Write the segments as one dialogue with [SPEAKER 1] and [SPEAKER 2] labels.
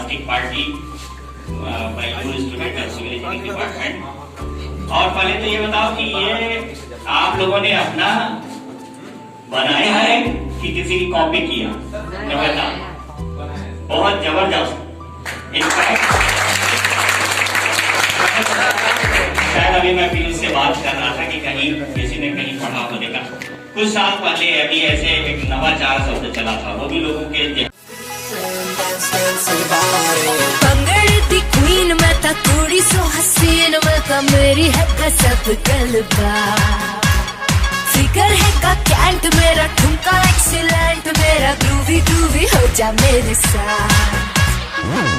[SPEAKER 1] Plastic party by 2 student of civil engineering department. और पहले तो ये बताओ कि ये आप लोगों ने अपना बनाया है कि किसी की कॉपी किया? बहुत जबरदस्त। इनफैक्ट शायद अभी मैं पीयूष से बात कर रहा था कि कहीं किसी ने कहीं पढ़ा हो देखा, कुछ साल पहले अभी ऐसे एक नवाचार शब्द चला था, वो भी लोगों के
[SPEAKER 2] पंगड़ी दी क्वीन में था, थोड़ी सो हसीन में था, मेरी है कसब गलबा, फिकर है का कैंट मेरा, ठुमका एक्सीलेंट मेरा, ग्रूवी ग्रूवी हो जा मेरे साथ।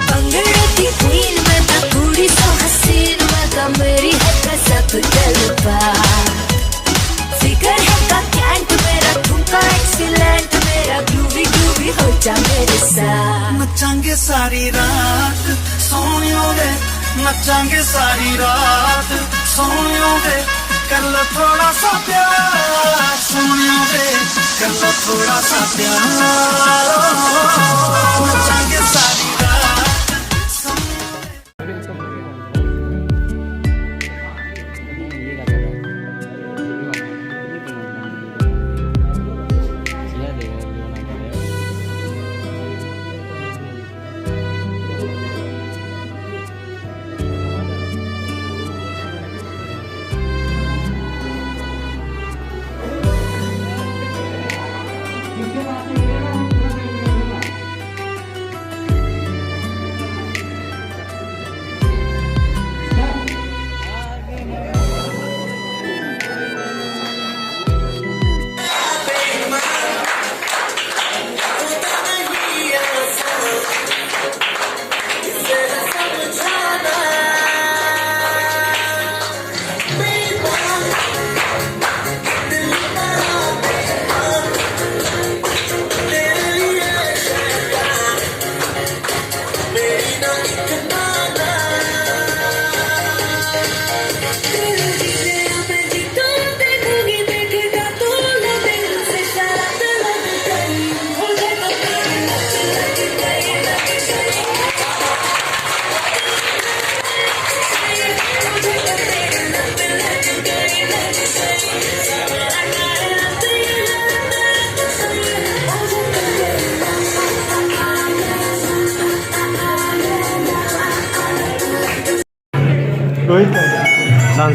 [SPEAKER 2] पंगड़ी दी क्वीन में था, थोड़ी सो हसीन में था, मेरी है कसब गलबा, फिकर है का कैंट मेरा, ठुमका एक्सीलेंट मेरा, ग्रूवी ग्रूवी हो जा मेरे साथ।
[SPEAKER 3] नचांगे सारी रात सोनियो वे, नचांगे सारी रात सोनियो वे, कर लो थोड़ा सा प्यार सोनियो वे, कर लो थोड़ा सा प्यार, नचांगे सारी रात।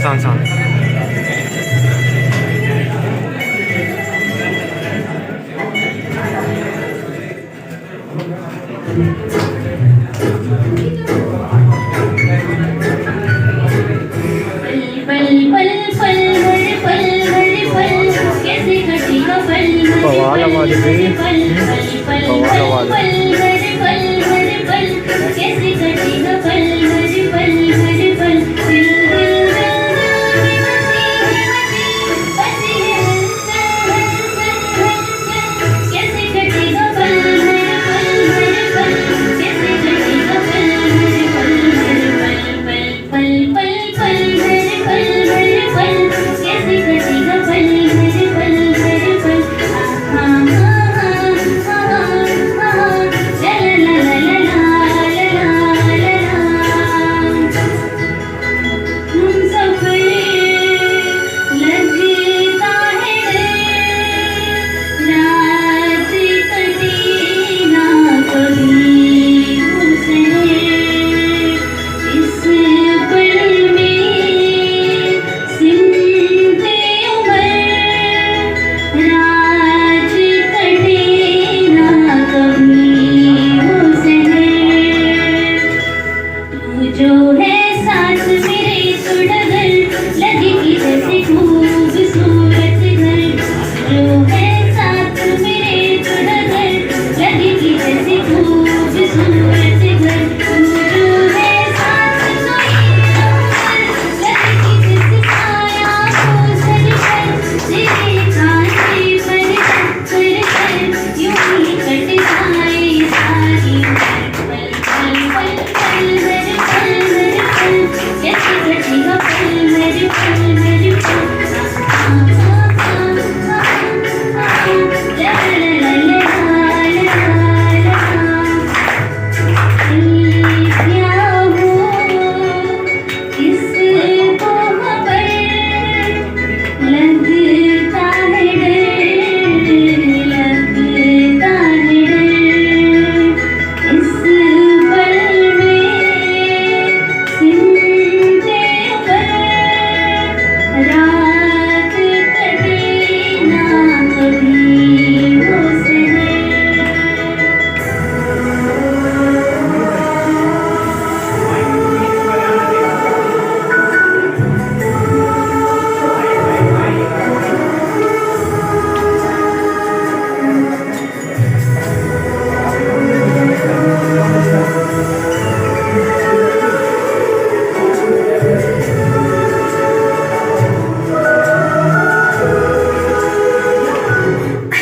[SPEAKER 4] सान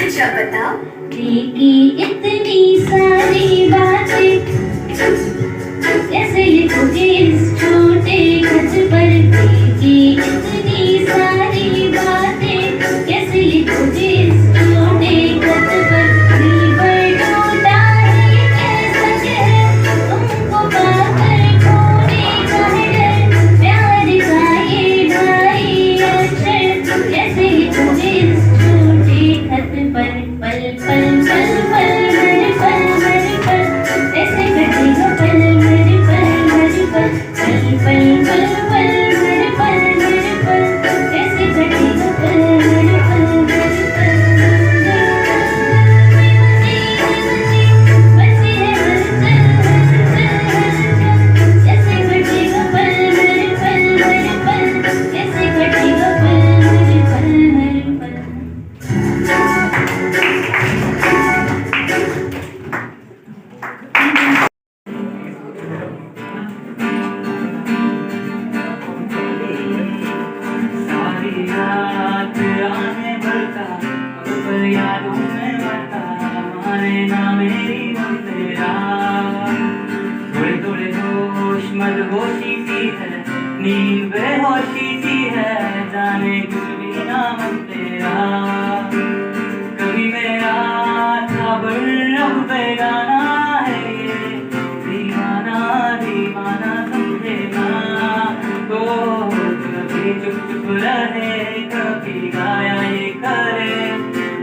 [SPEAKER 2] अच्छा बताओ की इतनी सारी बातें कैसे लिखोगे इस छोटे खत पर की इतनी सारी बातें कैसे लिखोगे इस छोटे खत पर दिल पर टूटा ही कैसा कहर तुमको पाकर खोने का है डर प्यार का ये भाई अक्षर कैसे लिखोगे इस छोटे खत पर पल पल पल पल पल पल पल ऐसे कटेगा पल मेरे पल मेरे पल पल पल पल पल मेरे पल मेरे पल ऐसे कटेगा पल मेरे पल मेरे पल बची है ऐसे कटेगा पल मेरे पल मेरे पल ऐसे कटेगा पल मेरे पल मेरे पल
[SPEAKER 4] सारी रात आने भरता पर यादों में मरता माने ना मेरी मन तेरा थोड़े थोड़े होश मदहोशी सी है नींद बेहोशी सी है जाने कुछ भी ना मन तेरा कभी मेरा था अब बेगाना है ये दीवाना दीवाना समझे ना तो कभी चुप चुप रहे कभी गाया ये करे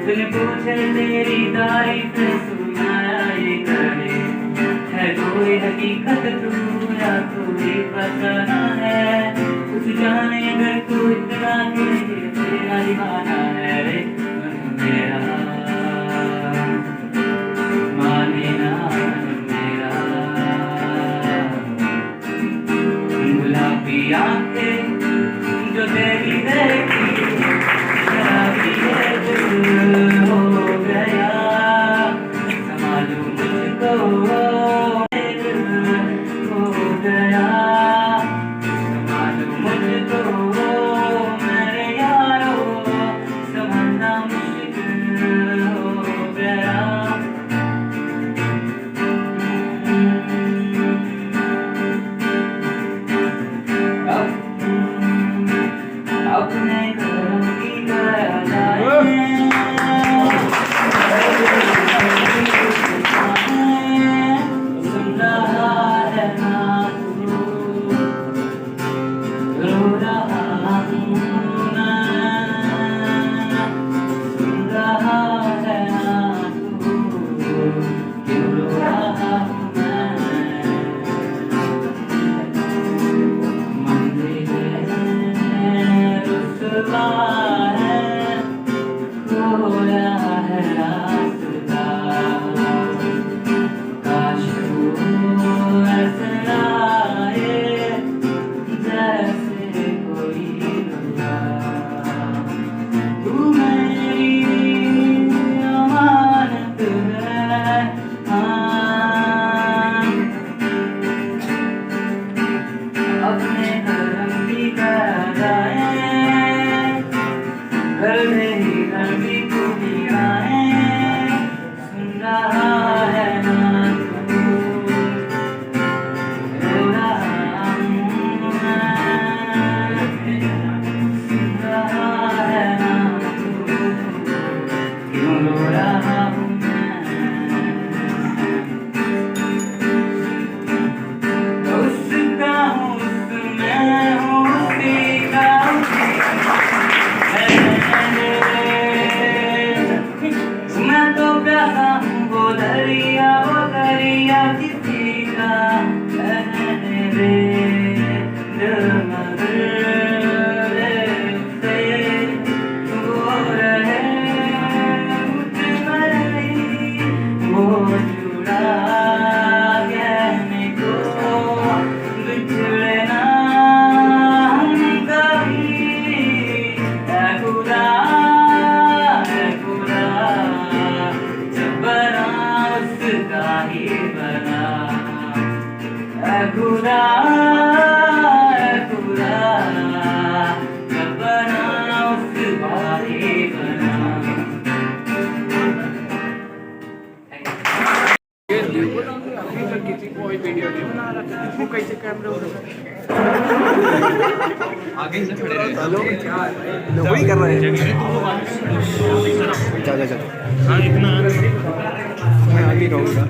[SPEAKER 4] दिल पूछे तेरी तारीफ सुनाया ये करे है कोई हकीकत तू या कोई फसाना है कुछ जाने अगर तू इतना कि ये तेरा दीवाना है रे मन मेरा माने ना मन मेरा गुलाबी आंखें जो तेरी देखी शराबी है दिल हो गया संभालू मुझको दिल हो गया संभालू मुझको मेरे यारो संभलना खुदा खुदा कब बना उसका ये बना।
[SPEAKER 5] आगे से खड़े रहे। हेलो वही कर रहे हैं। चल हाँ इतना मैं आगे रहूँगा।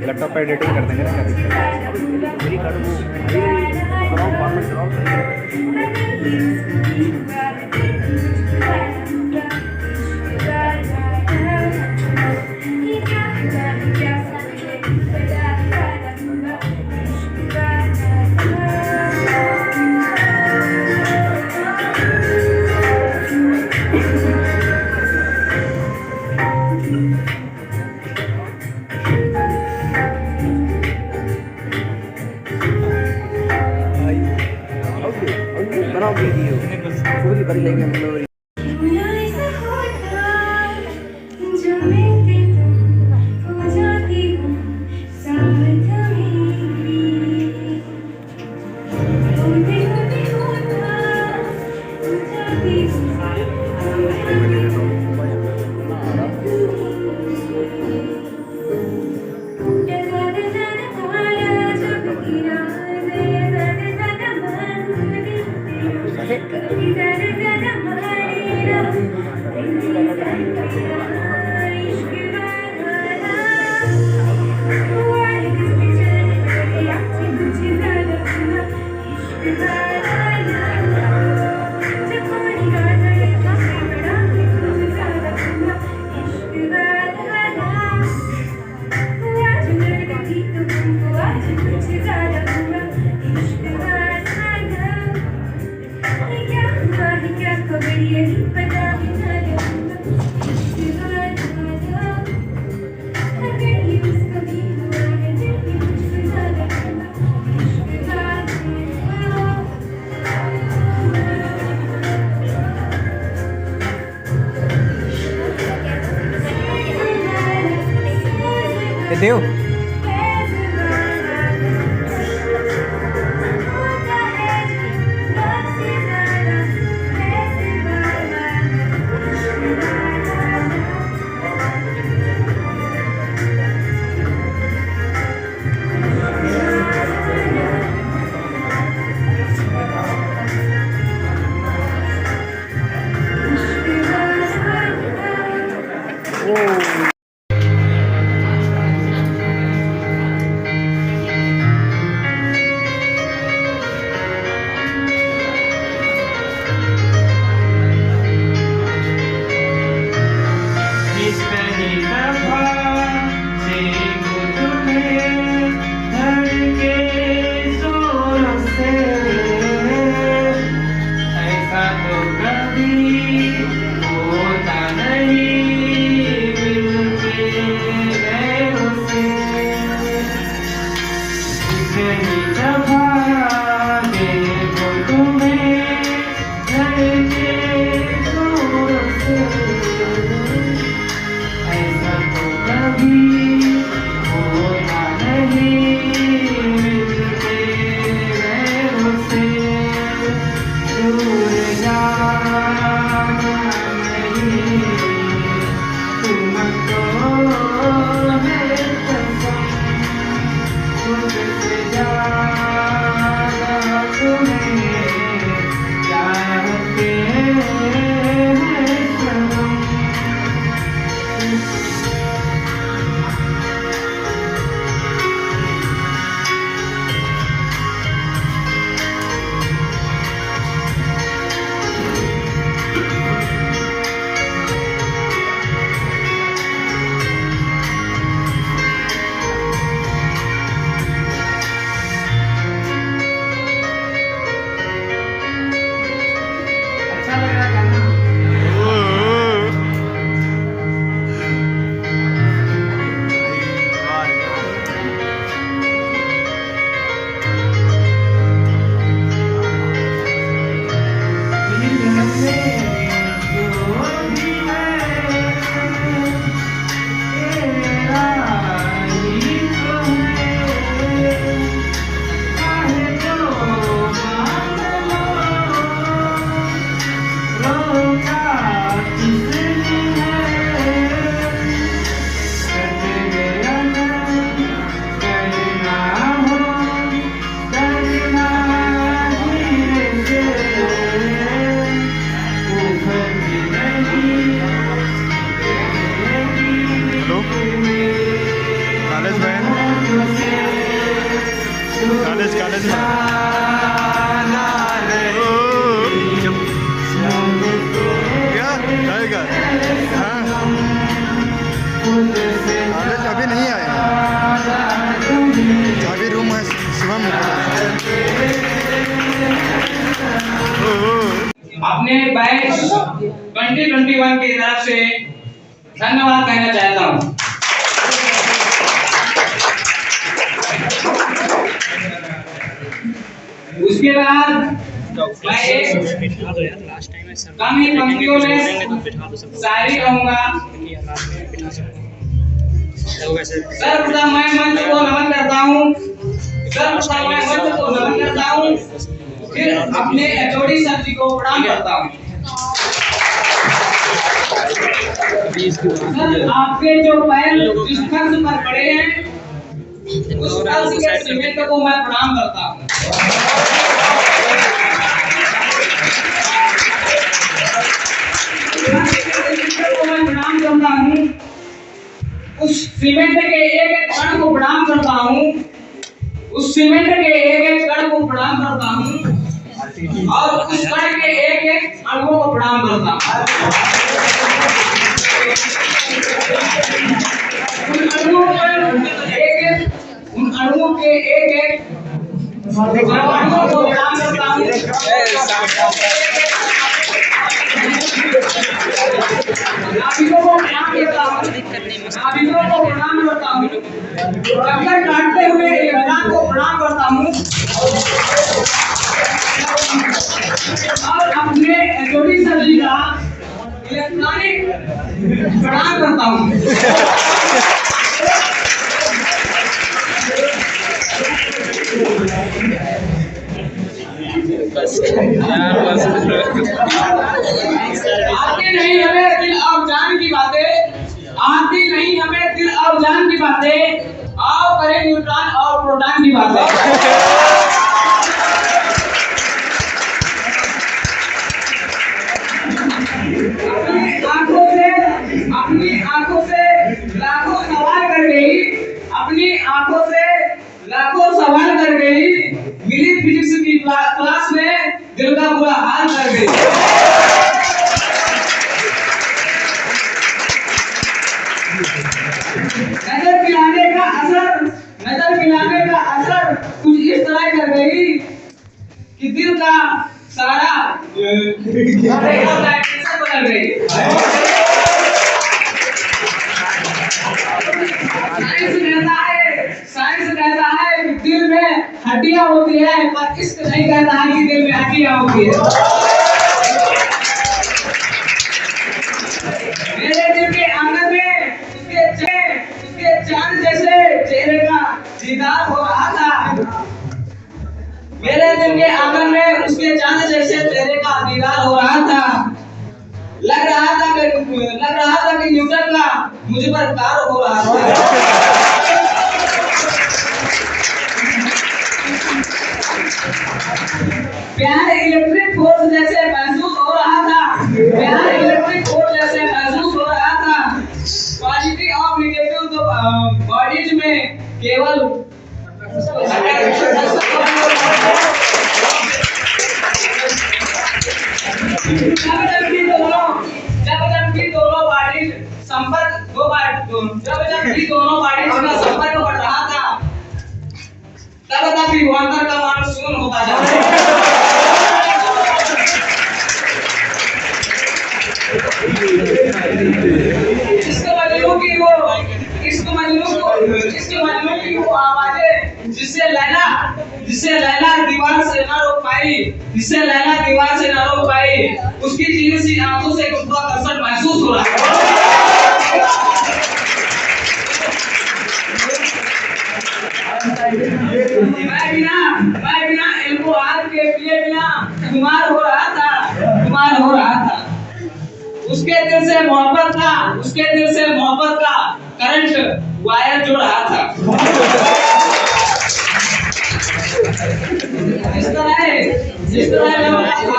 [SPEAKER 5] लैपटॉप पर एडिटिंग कर देंगे बनाओ वीडियो फुल कर लेंगे हम लोग। देव
[SPEAKER 6] कॉलेज कॉलेज में क्या आएगा? हाँ कॉलेज अभी नहीं आए, अभी रूम है शिवम में।
[SPEAKER 7] अपने बैच 2021 की तरफ से धन्यवाद कहना चाहता हूँ। उसके बाद मैं एक कम ही पंक्तियों में शायरी कहूँगा। सर्वप्रथम मैं मंच को नमन करता हूँ, सर्वप्रथम मैं मंच को नमन करता हूँ, फिर अपने एचओडी सर जी को प्रणाम करता हूँ। सर आपके जो पैर जिस फर्श पर पड़े हैं उस फर्श के सीमेंट को मैं प्रणाम करता हूँ। मैं प्रणाम करता हूँ, उस सीमेंट के एक एक कण को प्रणाम करता हूँ, उस सीमेंट के एक एक कण को प्रणाम करता हूँ और उस कण के एक एक अणुओं को प्रणाम करता हूँ। उन अणुओं के एक एक अणुओं को प्रणाम करता हूँ। नाभिकों को प्रणाम करता हूँ, नाभिकों को प्रणाम करता हूँ, चक्कर काटते हुए इलेक्ट्रॉन को प्रणाम करता हूँ और अपने एचओडी सर जी का इलेक्ट्रॉनिक प्रणाम करता हूँ। आती नहीं हमें दिल और जान की बातें, आती नहीं हमें दिल और जान की बातें, आओ करें न्यूट्रॉन और प्रोटॉन की बातें। अपनी आंखों से लाखों सवाल कर गई, अपनी आंखों से लाखों सवाल कर गई, मिली फिजिक्स की क्लास में दिल का बुरा हाल कर गई। नजर पिलाने का असर कुछ इस तरह कर गई कि दिल का सारा बदल गई। साइंस कहता है कि दिल में हड्डियां होती है, पर इश्क नहीं कहता है कि दिल में हड्डियां होती है। मेरे दिल के आंगन में उसके चांद जैसे चेहरे का दीदार हो रहा था। मेरे दिल के आंगन में उसके चांद जैसे चेहरे का दीदार हो रहा था। लग रहा था कि न्यूटन का मुझ पर प्यार हो रहा था। प्यार इलेक्ट्रिक फोर्स जैसे महसूस हो रहा था, प्यार इलेक्ट्रिक फोर्स जैसे महसूस हो रहा था। पॉजिटिव और नेगेटिव तो बॉडीज में केवल जब भी दोनों बॉडीज संपर्क जब भी दोनों बॉडीज का संपर्क बढ़ रहा था, तब विभवांतर का मान शून्य होता जा रहा है। मजनू की वो आवाजें जिससे लैला दीवार से ना रोक पाई, जिससे लैला दीवार से ना रोक पाई, उसकी चीनी सी आंखों से गुरुत्वाकर्षण महसूस हो रहा है। मैं बिना एल्बो आर के पिए बिना खुमार हो रहा था। उसके दिल से मोहब्बत का करंट वायर जुड़ रहा था। जिस तरह हो रहा था।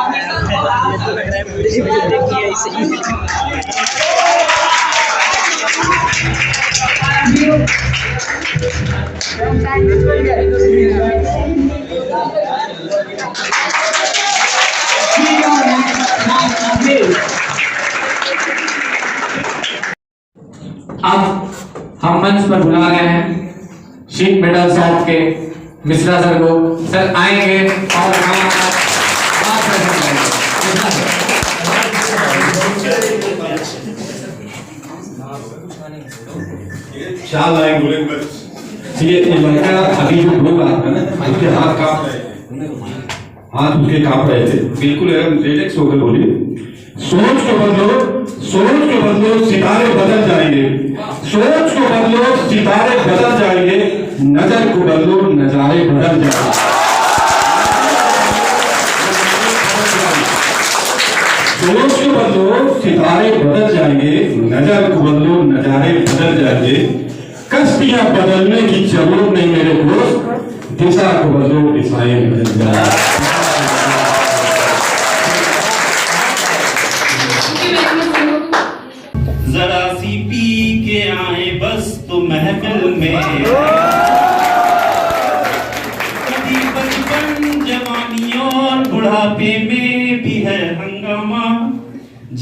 [SPEAKER 8] अब हम मंच पर बुला रहे हैं शीट मेटल शॉप के मिश्रा सर को। सर आएंगे और हमारा बात करेंगे। मिश्रा सर।
[SPEAKER 9] शाल लाए बोले बस ये लड़का अभी जो बोल रहा था ना उसके हाथ कांप रहे थे, हाथ उसके कांप रहे थे, बिल्कुल एकदम रिलैक्स होकर बोलिए। सोच को बदलो सितारे बदल जाएंगे, सोच को बदलो सितारे बदल जाएंगे, नजर को बदलो नजारे बदल जाएंगे। सोच को बदलो सितारे बदल जाएंगे, नजर को बदलो नजारे बदल जाएंगे। कश्तियां बदलने की जरूरत नहीं मेरे दोस्त, दिशा को बदलो दिशाएं बदल जाएंगे।
[SPEAKER 1] जरा सी पी के आए बस तो महफिल में, कभी बचपन जवानी और बुढ़ापे में भी है हंगामा,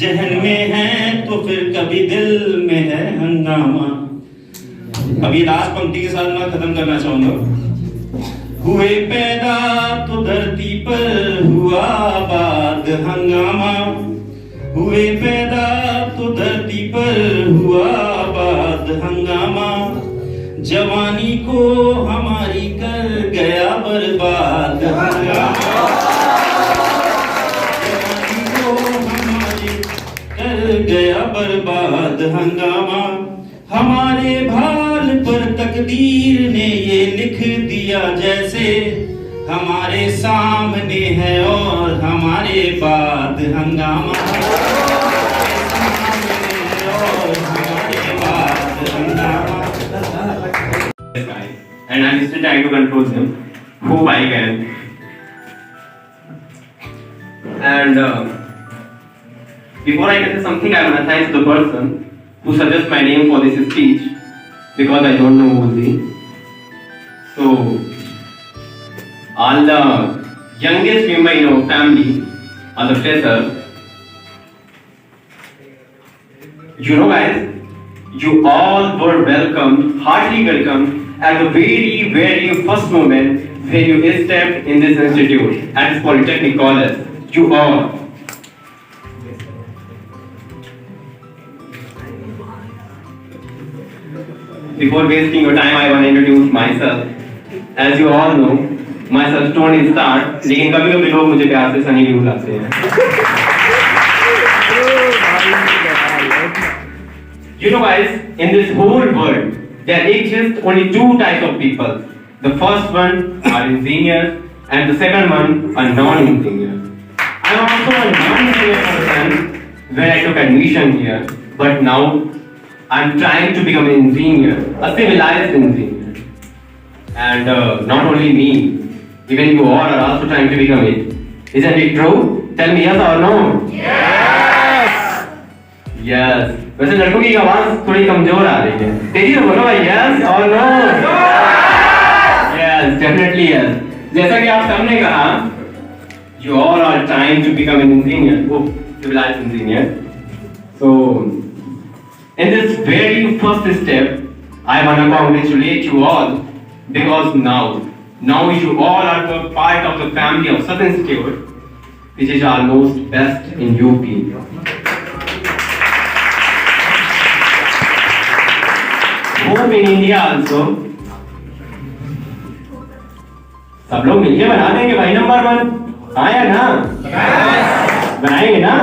[SPEAKER 1] जहन में है तो फिर कभी दिल में है हंगामा। अभी लास्ट पंक्ति के साथ मैं खत्म करना चाहूंगा। हुए पैदा तो धरती पर हुआ आबाद हंगामा, हुए पैदा तो धरती पर हुआ आबाद हंगामा, जवानी को हमारी कर गया बर्बाद हंगामा, जवानी को हमारी कर गया बर्बाद हंगामा। हमारे भाल पर तकदीर ने ये लिख दिया जैसे हमारे सामने है और हमारे बाद हंगामा, और हमारे बाद हंगामा।
[SPEAKER 8] And I'm still trying to control him, hope I can. And before I get to something, I want to thank the person who suggested my name for this speech, because I don't know who's he. So, all the youngest member in our family are the freshers. You know guys, you all were welcomed, heartily welcomed at the very, very first moment when you stepped in this institute, at this Polytechnic College. You all. Before wasting your time, I want to introduce myself. As you all know, myself don't start, लेकिन कभी-कभी लोग मुझे प्यार से सनी भी बुलाते हैं। You know guys, in this whole world, there exist only two types of people. The first one are engineers and the second one are non-engineers. I am also a non-engineer person when I took admission here, but now I am trying to become an engineer, a civilized engineer. And not only me, even you all are also trying to become it. Isn't it true? Tell me yes or no? Yes! Yes. वैसे लड़कों की आवाज थोड़ी कमजोर आ रही है, तेजी से बोलो भाई yes or no? Yes, definitely yes. जैसा कि आप सबने कहा, you all are trying to become an engineer, civilized engineer. So, in this very first step, I want to congratulate you all, because now you all are part of the family of Southern Institute, which is almost best in UP. Hope in India also. सब लोग मिलके बना देंगे भाई number 1, हाँ या ना? बनाएंगे ना?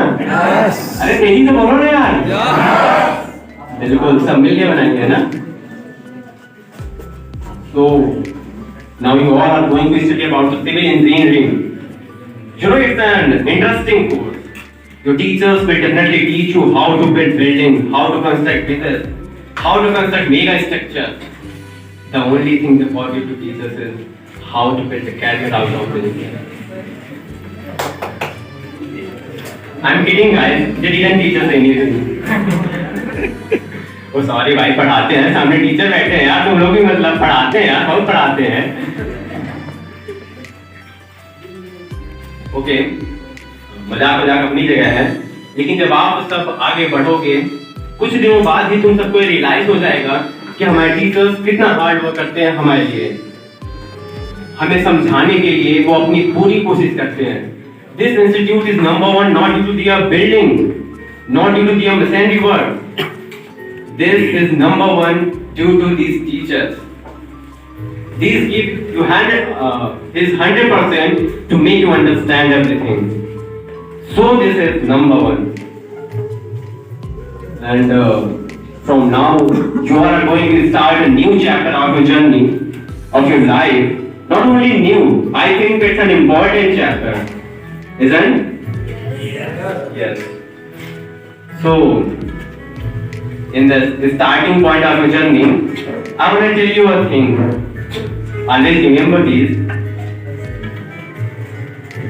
[SPEAKER 8] अरे तेजी से बोलो ना यार। बिल्कुल सब मिलके बनाएंगे ना? So now you all are going to study about the civil engineering. You know, it's an interesting course. Your teachers will definitely teach you how to build buildings, how to construct buildings, how to construct mega structures. The only thing they forget to teach us is how to build a career out of building. I'm kidding guys, they didn't teach us anything. वो sorry भाई, पढ़ाते हैं, सामने teacher बैठे हैं यार, तुम लोग भी मतलब पढ़ाते हैं यार, बहुत पढ़ाते हैं। ओके, मजाक अपनी जगह है, लेकिन जब आप सब आगे बढ़ोगे, कुछ दिनों बाद ही तुम सबको रियलाइज हो जाएगा कि हमारे टीचर्स कितना हार्ड वर्क करते हैं हमारे लिए, हमें समझाने के लिए वो अपनी पूरी कोशिश करते हैं। This institute is number one not due to their building, not due to their machinery work. This is number one due to these teachers. These give you 100% to make you understand everything. So this is number one. And from now you are going to start a new chapter of your journey, of your life. Not only new, I think it's an important chapter, isn't it? Yes. So, in the starting point of your journey, I want to tell you a thing. Always remember this.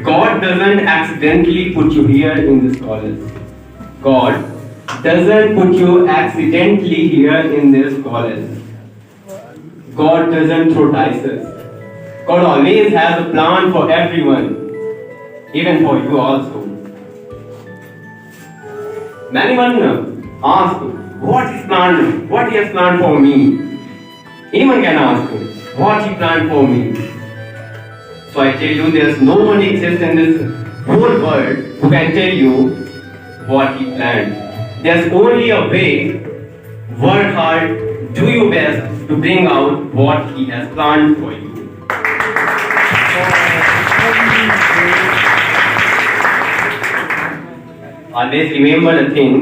[SPEAKER 8] God doesn't accidentally put you here in this college. God doesn't put you accidentally here in this college. God doesn't throw dice. God always has a plan for everyone, even for you also. Many one ask, what is planned? What He has planned for me? Anyone can ask, what He planned for me? So I tell you, there's no one exists in this whole world who can tell you what He planned. There's only a way. Work hard, do your best to bring out what He has planned for you. Always remember the thing,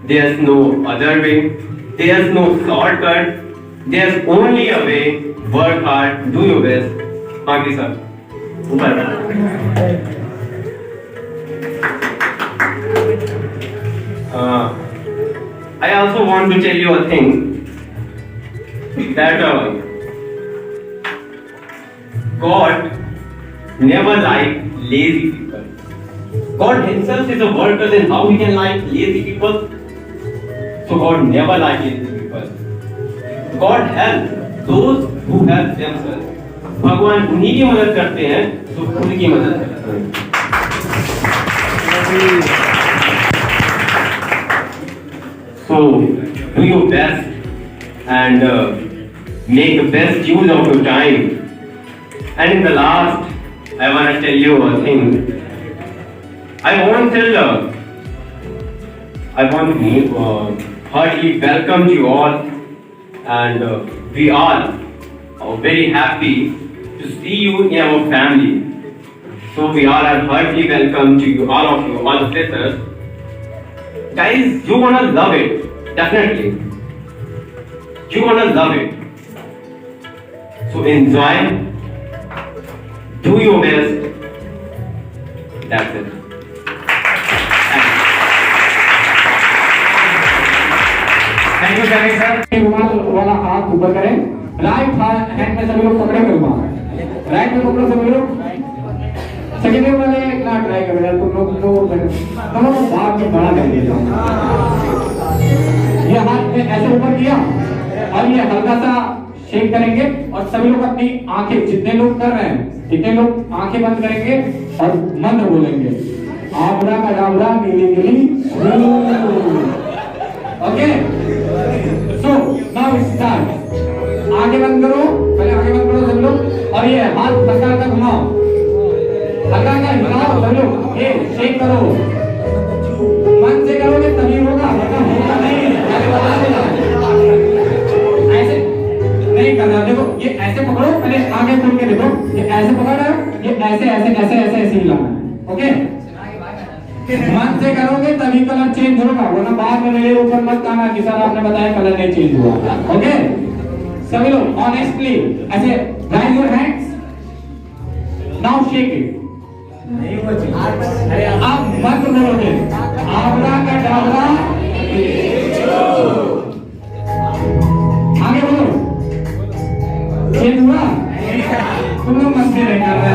[SPEAKER 8] there's no other way, there's no shortcut, there's only a way. Work hard, do your best. Baaki sab upar. I also want to tell you a thing, that God never liked lazy people. God Himself is a worker, then how He can like lazy people? So God never liked lazy people. God helps those who help themselves. भगवान उन्हीं की मदद करते हैं जो खुद की मदद करते हैं. So do your best and make the best use of your time. And in the last, I want to tell you a thing. I want to heartily welcome you all, and we all are very happy to see you in our family. So we all are heartily welcome to you, all of you, all the sisters. Guys, you're gonna love it, definitely. You're gonna love it. So enjoy, do your best. That's it.
[SPEAKER 10] Thank you sir. रुमाल वाला हाथ ऊपर करें, right hand में सभी लोग पकड़े हुए रुमाल, राइट में पकड़ो सभी लोग. सेकेंड वाले ना ट्राई करो यार, तुम लोग तो भाग में बड़ा कर देता हूँ. ये हाथ ऐसे ऊपर किया और ये हल्का सा शेक करेंगे और सभी लोग अपनी आंखें, जितने लोग कर रहे हैं कितने लोग आंखें बंद करेंगे और मंत्र बोलेंगे. आबरा का डाबरा गिली गिली. Okay, so now start. आगे बंद करो, पहले आगे बंद करो सब लोग और ये हाथ हल्का हल्का घुमाओ, हल्का हल्का हिलाओ सब लोग. ये शेक करो, मन से करोगे तभी होगा, वरना होगा नहीं. ऐसे नहीं करना. देखो ये ऐसे पकड़ो, पहले आगे खोल के देखो, ये ऐसे पकड़ रहे हो, ये ऐसे ऐसे ऐसे ऐसे ऐसे हिलाना है. ओके, मन से करोगे तभी कलर चेंज होगा, वरना बाद में मेरे ऊपर मत कहना कि सर आपने बताया कलर नहीं चेंज हुआ. ओके, सभी लोग ऑनेस्टली ऐसे rise your hands, now shake it. आप मंत्र बोलोगे, आबरा का डाबरा. आगे बोलो. चेंज हुआ? तुम लोग मस्ती नहीं कर रहे